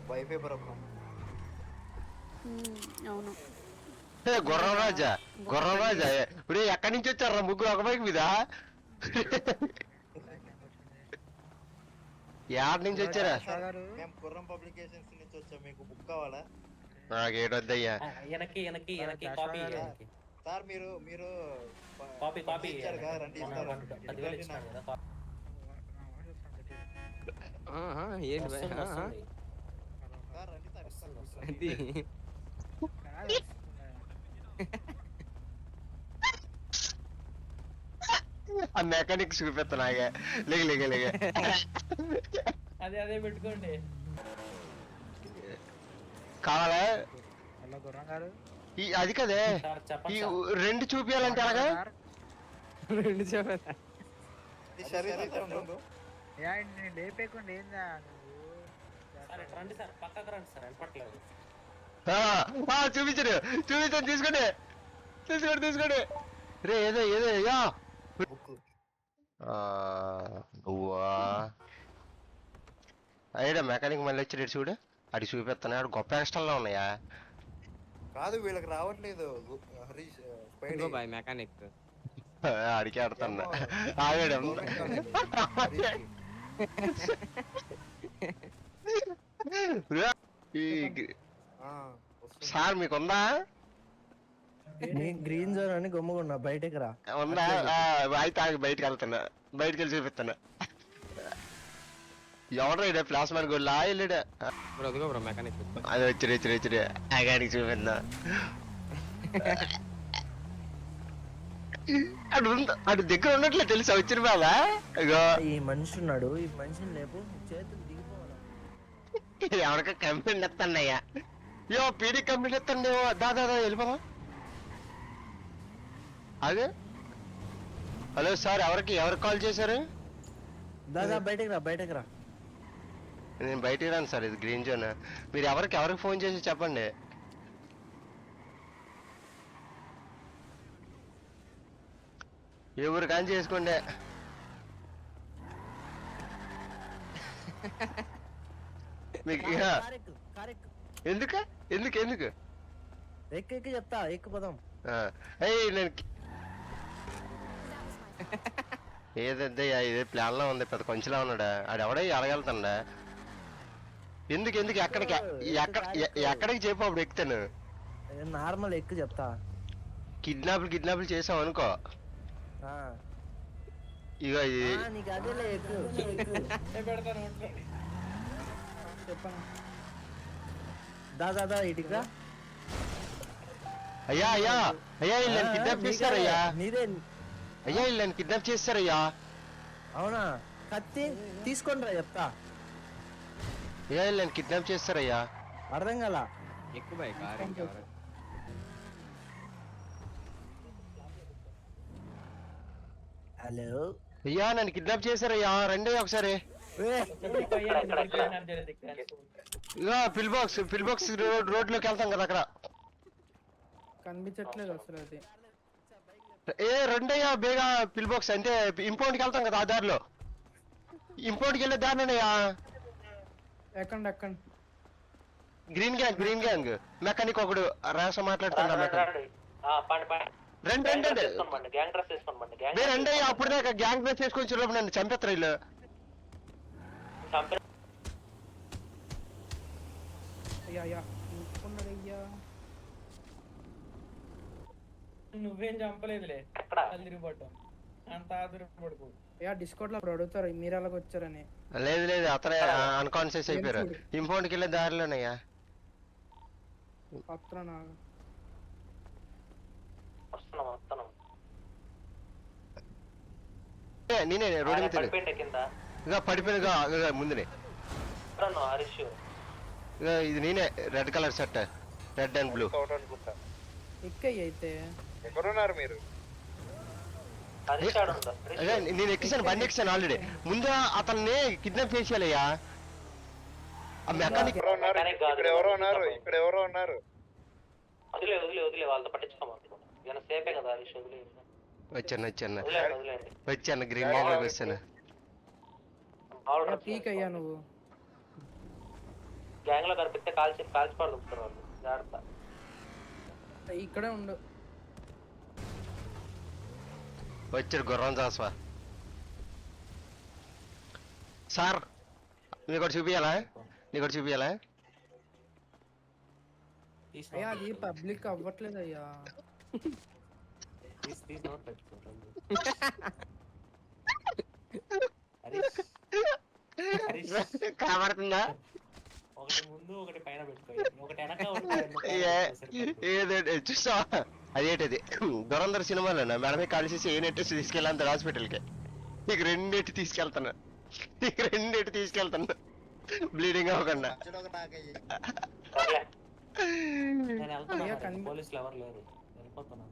Wifi problem. అవును. గుర్రం రాజా, గుర్రం రాజా ఇప్పుడు ఎక్కడి నుంచి వచ్చారా ముగ్గురు ఒక బైక్ మీద? యాడ్ నుంచి వచ్చారా? మేము గుర్రం పబ్లికేషన్స్ నుంచి వచ్చాం. మీకు బుక్ కావాలా? నాకేటొద్దయ్యా. సార్ మీరు మీరు ఇచ్చారు కదా, రండి ఇస్తారు. ఏంటి సార్ రండి సార్, ఇస్తారు. ఆ మెకానిక్ చూపిస్తున్నాగా. లేగ లేగ లేగ. అదే పెట్టుకోండి. కావాలా? అది కదే ఈ రెండు చూపించాలంటే అలాగా. రెండు చెప్పేదా ఈ శరీరం ఉండు. లేపేకుండా ఏందా రండి సార్, పక్కకు రండి సార్, వినపట్లేదు. చూపించడు, చూపించండి. తీసుకోండి తీసుకోండి తీసుకోండి. రే ఏదో ఏదో అయ్యా నువ్వా అయ్యా మెకానిక్ మళ్ళీ వచ్చి చూడు. అడి చూపిస్తాను. అడు గొప్ప ఎక్స్ట్రాల్లో ఉన్నాయా? కాదు వీళ్ళకి రావట్లేదు. హరీష్ బాయ్ మెకానిక్ అడికి ఆడుతున్నా. ఆగాడు. సార్ మీకుందా? గ్రీన్ జోన్ అని గమ్ముకున్నా, బయటకు రా. ఉందా? అయితే బయటకు వెళ్తున్నా, బయటకు వెళ్ళి చూపిస్తున్నా. ఎవడో ఇడే ప్లాస్మా గోల్లా వెళ్ళాడు. అదిగో బ్రో మెకానిక్. అది వచ్చి వచ్చి ఆగాడికి చూపిద్దా. అటు దగ్గర ఉన్నట్లే తెలుసా వచ్చిన బాబా. ఈ మనిషి ఉన్నాడు, ఈ మనిషిని లేపు, చేతులు దిగిపోవాలి. ఎవరికో కంపెనీ ఎత్తండియ్యా. యో పీడీ కంపెనీ ఎత్తండి. దాదా వెళ్ళిపోదా. అదే హలో సార్, ఎవరికి కాల్ చేశారు? దాదా బయటకు రా, బయటకు రా. నేను బయటికి రాను సార్, ఇది గ్రీన్ జోన్. మీరు ఎవరికి ఫోన్ చేసి చెప్పండి. ఏ ఊరు కానీ చేసుకోండి. మీకు ఎందుకు ఎందుకు ఎందుకు ఎక్కి చెప్తా, ఎక్కుపోదాం. నేను ఏదయ్యా ఇదే ప్లాన్ లో ఉంది. పెద్ద కొంచెంలా ఉన్నాడా ఆడెవడో అడగలుగుతాడా? ఎందుకు ఎందుకు ఎక్కడికి ఎక్కడికి చెప్పు, అప్పుడు ఎక్కుతాను. నార్మల్ ఎక్కు చెప్తా. కిడ్నాపులు చేసావు అనుకో, ఇక నీకు అదేలే ఎక్కు. దాదా ఇటుకి రా. అయ్యా అయ్యా అయ్యా వీళ్ళని కిడ్నాప్ చేస్తారయ్యా. నీదే అయ్యా వీళ్ళని కిడ్నాప్ చేస్తారయ్యా. అవునా? కత్తి తీసుకొని రా చెప్తా. అయ్యా వీళ్ళని కిడ్నాప్ చేస్తారయ్యా. అర్థం కాల. ఎక్కువ బాయ్ కార్ ఇంకెవరు. హలో అయ్యా నన్ను కిడ్నాప్ చేశారయ్యా, రండి ఒకసారి. ఇక పిల్ బాక్స్ రోడ్లోకి వెళ్తాం కదా, అక్కడ కనిపించట్లేదు అసలు. అది రెండయ్యా బేగా పిల్ బాక్స్ అంటే ఇంపౌండ్కి వెళ్తాం కదా, ఆ దారిలో ఇంపౌండ్కి వెళ్ళే దారినేనయ్యా. ఎక్కండి. గ్రీన్ గ్యాంగ్ మెకానిక్ ఒకడు రేష మాట్లాడుతున్నా. రండి రండి అయ్యా. అప్పుడు దాకా గ్యాంగ్ డ్రెస్ వేసుకొని చూడప్పుడు నన్ను చంపేస్తారు వీళ్ళు. నువ్వేం చంపలేదులే, తిరిగిపోవటం అంత ఆదురపడుకో. డిస్కౌంట్ లో అడుగుతారు మీరు అలాగ వచ్చారని. లేదు అతనే అన్కాన్షియస్ అయిపోయారు. ఇంపౌండ్కి వెళ్ళే దారిలోనయ్యా. నేనే రోడ్డు మీద ఇక పడిపోయిన ముందునే. ఇది నేనే, red colour shirt, red and blue. అయితే ఎక్కడున్నారు మీరు? నేను ఎక్కిసాను, బండి ఎక్కిసాను ఆల్రెడీ. ముందు అతన్ని కిడ్నాప్ చేసేయాలయ్యా. ఆ మెకానిక్ ఇక్కడ ఎవరో ఉన్నారు. వదిలే వాళ్ళతో పట్టించుకోమా. సేపే కదా హరీష్, వదిలే. వచ్చాను గ్రీన్ గ్యాంగ్ లోకి వచ్చాను. పీక్ అయ్యా నువ్వు. గ్యాంగ్ లో కనిపిస్తే కాల్చి పడుతుంటారు వాళ్ళు. జాగ్రత్త. ఇక్కడే ఉండు. వచ్చారు గుర్రం జాస్వా. సార్ నీకు చూపియాలా? అయ్యా అది పబ్లిక్ అవ్వట్లేదు అయ్యా. కనబడుతుందా? ఒకటి ముందు ఒకటి పైన పెట్టుకో, ఒకటి ఏదంటే చూసా అదేంటది దురంధర్ సినిమాలోనా మేడమే కాల్చేసి ఏ నెట్ తీసుకెళ్ళాను హాస్పిటల్కి. నీకు రెండేటి తీసుకెళ్తాను బ్లీడింగ్ అవ్వకుండా. పోలీసులు ఎవరు లేరు, వెళ్ళిపోతున్నా.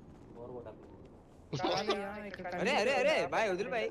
అరే అరే అరే బాయ్ వదిలి బాయ్.